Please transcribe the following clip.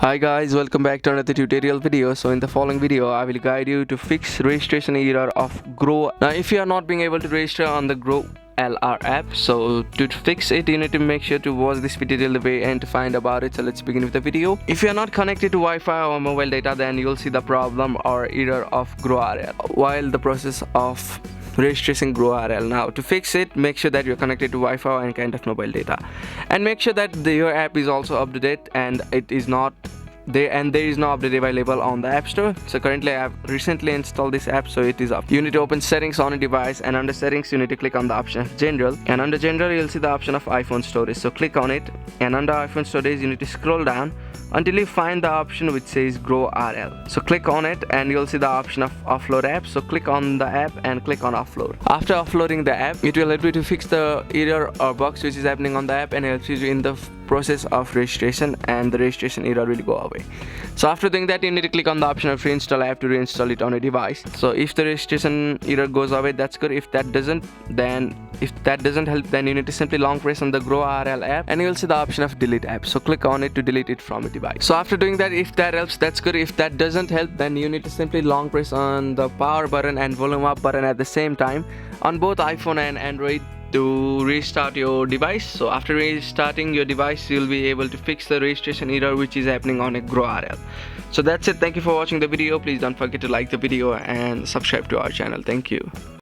Hi guys, welcome back to another tutorial video. So in the following video I will guide you to fix registration error of Grow. Now if you are not being able to register on the GROWLr app, so to fix it you need to make sure to watch this video till the way and to find about it. So let's begin with the video. If you are not connected to Wi-Fi or mobile data, then you will see the problem or error of GROWLr while the process of registration GROWLr. Now to fix it, make sure that you're connected to Wi-Fi and kind of mobile data, and make sure that your app is also up to date and it is not there, and there is no update available on the App Store. So currently I have recently installed this app, so it is up. You need to open settings on a device, and under settings you need to click on the option of general, and under general you'll see the option of iPhone storage. So click on it, and under iPhone storage you need to scroll down until you find the option which says GROWLr. So click on it and you'll see the option of offload app. So click on the app and click on offload. After offloading the app, it will help you to fix the error or bugs which is happening on the app, and helps you in the process of registration, and the registration error will go away. So after doing that, you need to click on the option of reinstall app to reinstall it on a device. So if the registration error goes away, that's good. If that doesn't help, then you need to simply long press on the GROWLr app and you will see the option of delete app. So click on it to delete it from a device. So after doing that, if that helps, that's good. If that doesn't help, then you need to simply long press on the power button and volume up button at the same time on both iPhone and Android to restart your device. So after restarting your device, you'll be able to fix the registration error which is happening on a GROWLr. So that's it. Thank you for watching the video. Please don't forget to like the video and subscribe to our channel. Thank you.